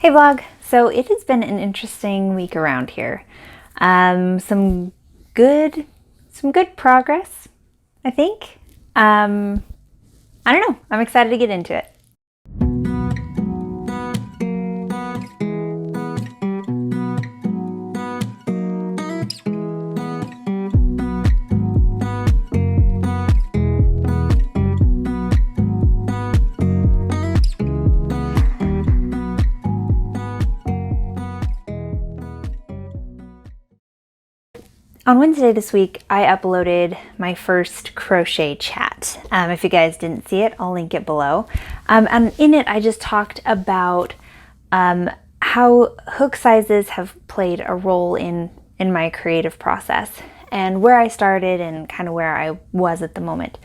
Hey vlog! So it has been an interesting week around here. Some good progress, I think. I don't know. I'm excited to get into it. On Wednesday this week, I uploaded my first crochet chat. If you guys didn't see it, I'll link it below. And in it, I just talked about how hook sizes have played a role in my creative process and where I started and kind of where I was at the moment.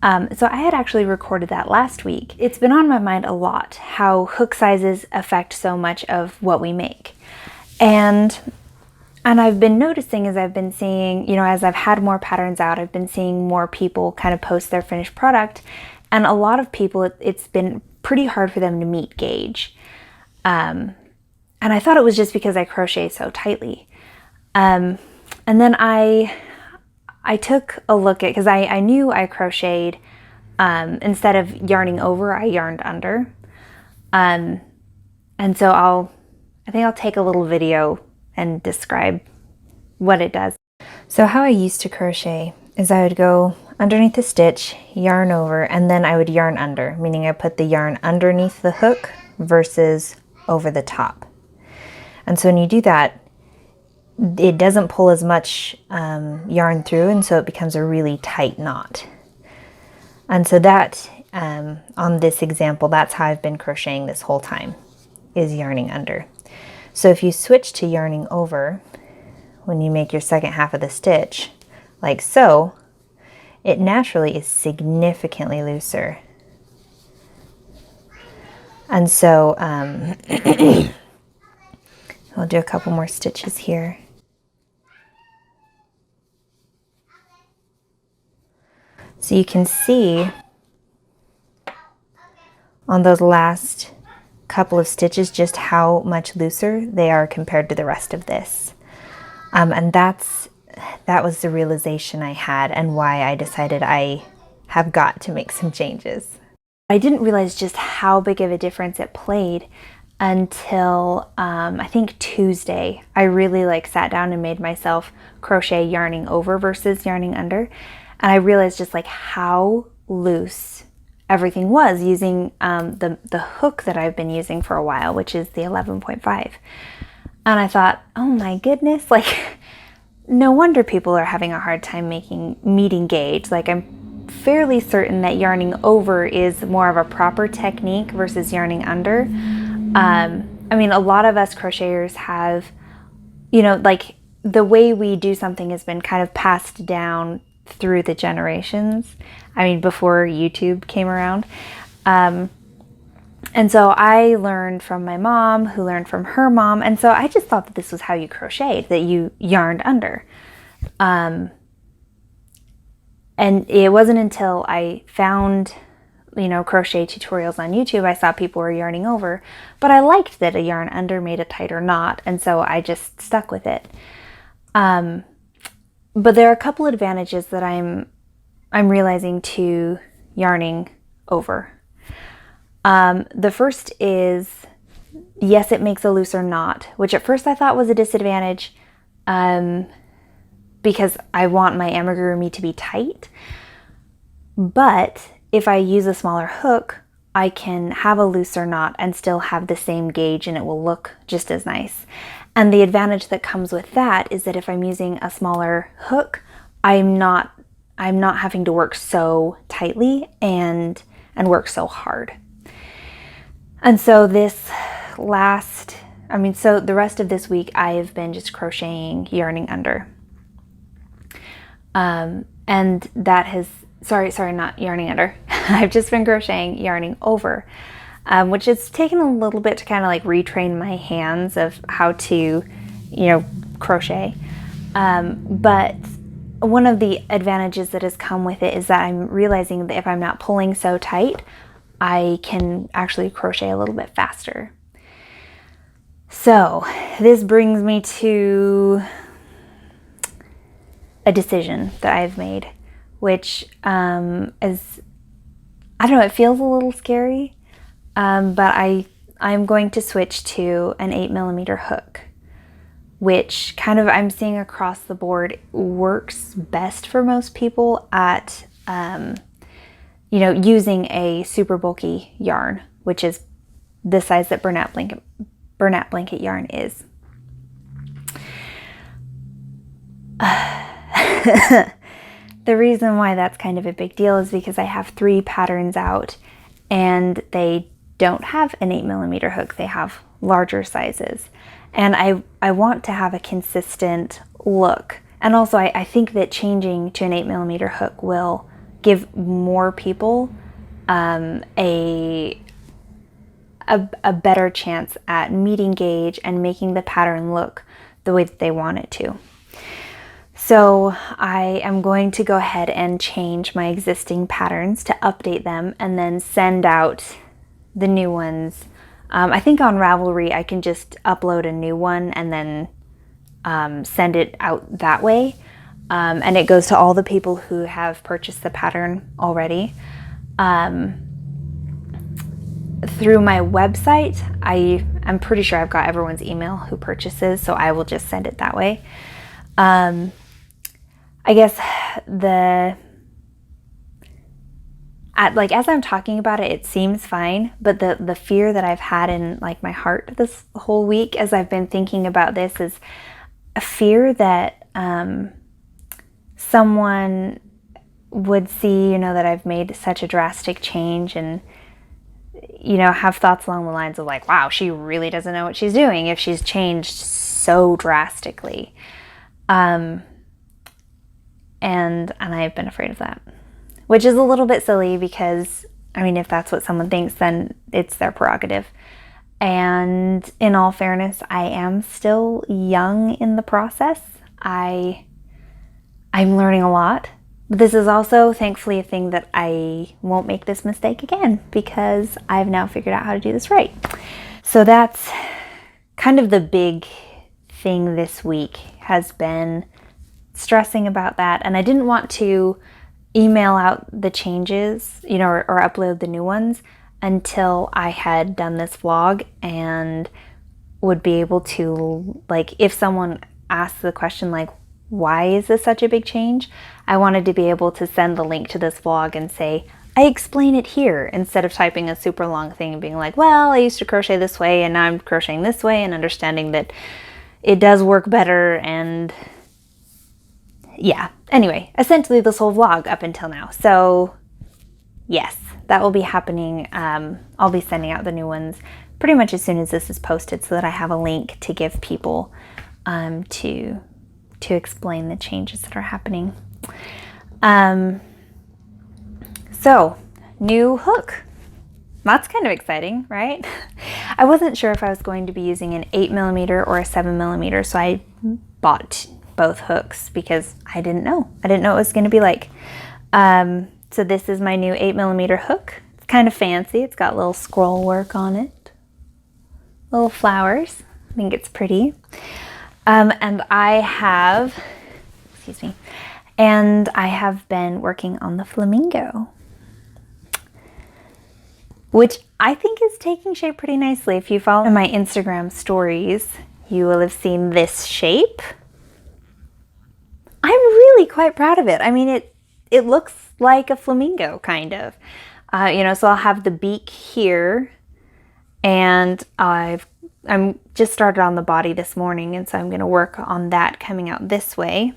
So I had actually recorded that last week. It's been on my mind a lot how hook sizes affect so much of what we make. And I've been noticing as I've been seeing, as I've had more patterns out, I've been seeing more people kind of post their finished product. And a lot of people, it's been pretty hard for them to meet gauge. And I thought it was just because I crochet so tightly. And then I took a look at, because I knew I crocheted, instead of yarning over, I yarned under. And so I think I'll take a little video and describe what it does. So how I used to crochet is I would go underneath the stitch, yarn over, and then I would yarn under, meaning I put the yarn underneath the hook versus over the top. And so when you do that, it doesn't pull as much yarn through, and so it becomes a really tight knot. And so that, on this example, that's how I've been crocheting this whole time, is yarning under. So if you switch to yarning over, when you make your second half of the stitch, like so, it naturally is significantly looser. And so I'll do a couple more stitches here. So you can see on those last couple of stitches just how much looser they are compared to the rest of this. And that was the realization I had and why I decided I have got to make some changes. I didn't realize just how big of a difference it played until I think Tuesday. I really sat down and made myself crochet yarning over versus yarning under, and I realized just how loose everything was using the hook that I've been using for a while, which is the 11.5. And I thought, oh my goodness, no wonder people are having a hard time meeting gauge. I'm fairly certain that yarning over is more of a proper technique versus yarning under. I mean, a lot of us crocheters have, the way we do something has been kind of passed down through the generations. I mean, before YouTube came around. And so I learned from my mom, who learned from her mom. And so I just thought that this was how you crocheted, that you yarned under. And it wasn't until I found, crochet tutorials on YouTube, I saw people were yarning over, but I liked that a yarn under made a tighter knot. And so I just stuck with it. But there are a couple advantages that I'm realizing to yarning over. The first is, yes, it makes a looser knot, which at first I thought was a disadvantage because I want my amigurumi to be tight. But if I use a smaller hook, I can have a looser knot and still have the same gauge, and it will look just as nice. And the advantage that comes with that is that if I'm using a smaller hook, I'm not having to work so tightly and work so hard. And so the rest of this week I've been just crocheting yarning under. And that has, sorry, not yarning under. I've just been crocheting yarning over, which has taken a little bit to kind of retrain my hands of how to, crochet. But one of the advantages that has come with it is that I'm realizing that if I'm not pulling so tight, I can actually crochet a little bit faster. So this brings me to a decision that I've made, which is, I don't know, it feels a little scary, but I'm going to switch to an 8mm hook, which kind of I'm seeing across the board works best for most people at, you know, using a super bulky yarn, which is the size that burnout blanket yarn is. The reason why that's kind of a big deal is because I have 3 patterns out and they don't have an 8mm hook. They have larger sizes. And I want to have a consistent look. And also I think that changing to an 8mm hook will give more people a better chance at meeting gauge and making the pattern look the way that they want it to. So I am going to go ahead and change my existing patterns to update them and then send out the new ones. I think on Ravelry I can just upload a new one and then send it out that way. And it goes to all the people who have purchased the pattern already. Through my website, I'm pretty sure I've got everyone's email who purchases, so I will just send it that way. I guess as I'm talking about it, it seems fine, but the fear that I've had in like my heart this whole week as I've been thinking about this is a fear that someone would see, you know, that I've made such a drastic change and, you know, have thoughts along the lines of like, wow, she really doesn't know what she's doing if she's changed so drastically. And I've been afraid of that, which is a little bit silly because, I mean, if that's what someone thinks, then it's their prerogative. And in all fairness, I am still young in the process. I'm learning a lot. But this is also, thankfully, a thing that I won't make this mistake again because I've now figured out how to do this right. So that's kind of the big thing this week, has been stressing about that. And I didn't want to email out the changes, you know, or upload the new ones until I had done this vlog and would be able to, like, if someone asks the question like, why is this such a big change? I wanted to be able to send the link to this vlog and say, I explain it here, instead of typing a super long thing and being like, well, I used to crochet this way and now I'm crocheting this way, and understanding that it does work better. And yeah, anyway, essentially this whole vlog up until now. So yes, that will be happening. I'll be sending out the new ones pretty much as soon as this is posted so that I have a link to give people to explain the changes that are happening. So, new hook. That's kind of exciting, right? I wasn't sure if I was going to be using an 8mm or a 7mm, so I bought both hooks because I didn't know. I didn't know what it was going to be like. So this is my new 8mm hook. It's kind of fancy. It's got little scroll work on it. Little flowers. I think it's pretty. And I have been working on the flamingo, which I think is taking shape pretty nicely. If you follow my Instagram stories, you will have seen this shape. I'm really quite proud of it. I mean, it looks like a flamingo, kind of. You know, so I'll have the beak here, and I'm just started on the body this morning, and so I'm going to work on that coming out this way.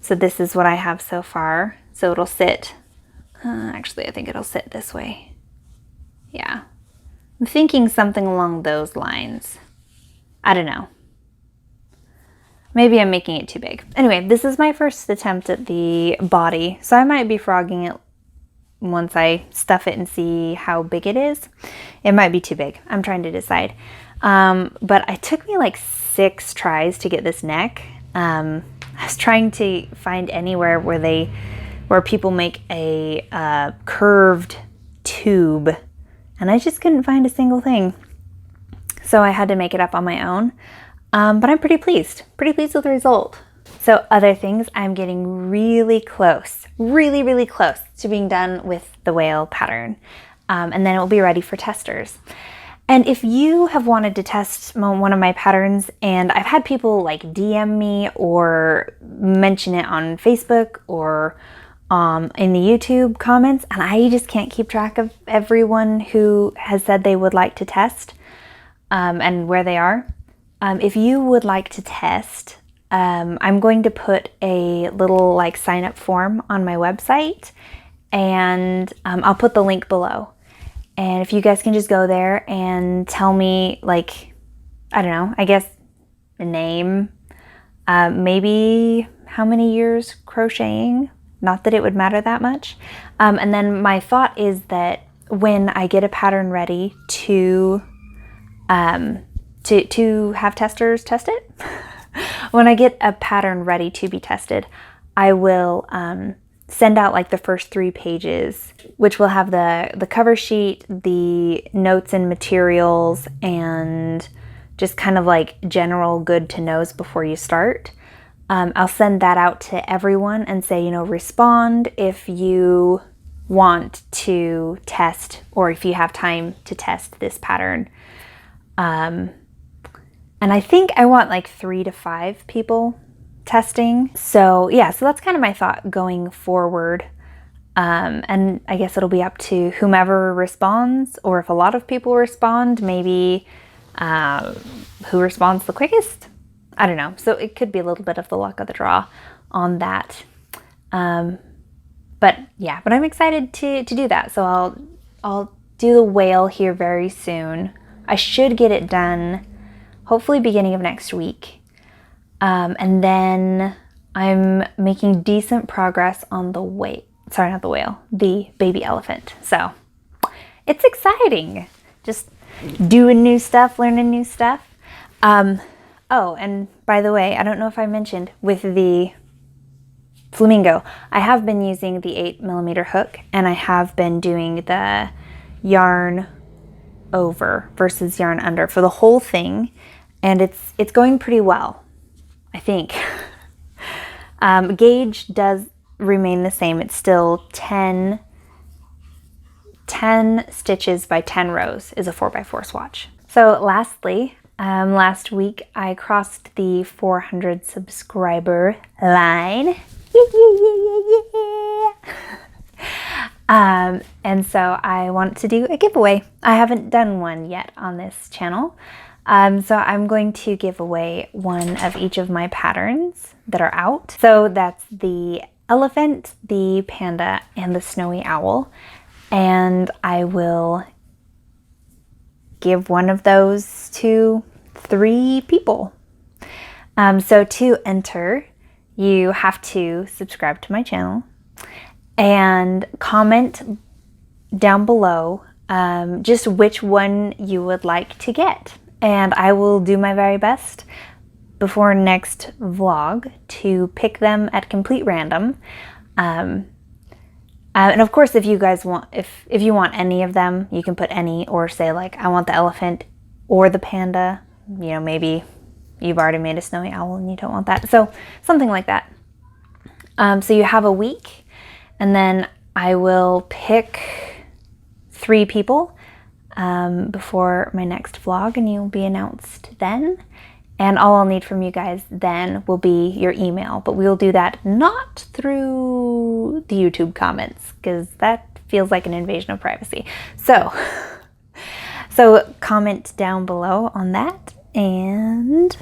So this is what I have so far. So it'll sit, actually I think it'll sit this way. Yeah. I'm thinking something along those lines. I don't know. Maybe I'm making it too big. Anyway, this is my first attempt at the body, so I might be frogging it once I stuff it and see how big it is. It might be too big. I'm trying to decide. But it took me like 6 tries to get this neck. I was trying to find anywhere where people make a curved tube, and I just couldn't find a single thing. so I had to make it up on my own. But I'm pretty pleased with the result. So other things, I'm getting really close, really close to being done with the whale pattern. And then it will be ready for testers. And if you have wanted to test one of my patterns, and I've had people like DM me or mention it on Facebook or in the YouTube comments, and I just can't keep track of everyone who has said they would like to test and where they are. If you would like to test, I'm going to put a little like sign up form on my website, and I'll put the link below. And if you guys can just go there and tell me, like, I don't know, I guess a name, maybe how many years crocheting, not that it would matter that much. And then my thought is that when I get a pattern ready to have testers test it, when I get a pattern ready to be tested, I will send out like the first 3 pages, which will have the cover sheet, the notes and materials, and just kind of like general good to knows before you start. I'll send that out to everyone and say, respond if you want to test or if you have time to test this pattern. And I think I want like 3 to 5 people testing. So yeah, so that's kind of my thought going forward. And I guess it'll be up to whomever responds, or if a lot of people respond, maybe who responds the quickest. I don't know. So it could be a little bit of the luck of the draw on that. But I'm excited to do that. So I'll do the whale here very soon. I should get it done hopefully beginning of next week. And then I'm making decent progress on the the baby elephant. So it's exciting. Just doing new stuff, learning new stuff. Oh, and by the way, I don't know if I mentioned with the flamingo, I have been using the 8mm hook, and I have been doing the yarn over versus yarn under for the whole thing, and it's going pretty well, I think. Gauge does remain the same. It's still 10 stitches by 10 rows is a 4x4 swatch. So lastly, last week I crossed the 400 subscriber line. And so I want to do a giveaway. I haven't done one yet on this channel. So I'm going to give away one of each of my patterns that are out. So that's the elephant, the panda, and the snowy owl. And I will give one of those to 3 people. So to enter, you have to subscribe to my channel and comment down below just which one you would like to get. And I will do my very best before next vlog to pick them at complete random. And of course, if you guys want, if you want any of them, you can put any, or say like, I want the elephant or the panda. Maybe you've already made a snowy owl and you don't want that. So something like that. So you have a week, and then I will pick 3 people before my next vlog, and you'll be announced then. And all I'll need from you guys then will be your email, but we'll do that not through the YouTube comments, because that feels like an invasion of privacy. So comment down below on that, and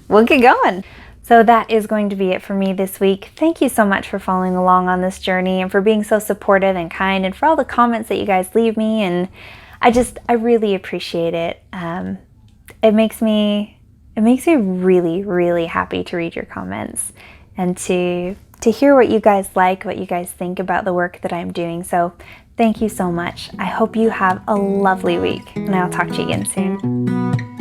we'll get going. So that is going to be it for me this week. Thank you so much for following along on this journey, and for being so supportive and kind, and for all the comments that you guys leave me. And I really appreciate it. It makes me really, really happy to read your comments and to hear what you guys like, what you guys think about the work that I'm doing. So thank you so much. I hope you have a lovely week, and I'll talk to you again soon.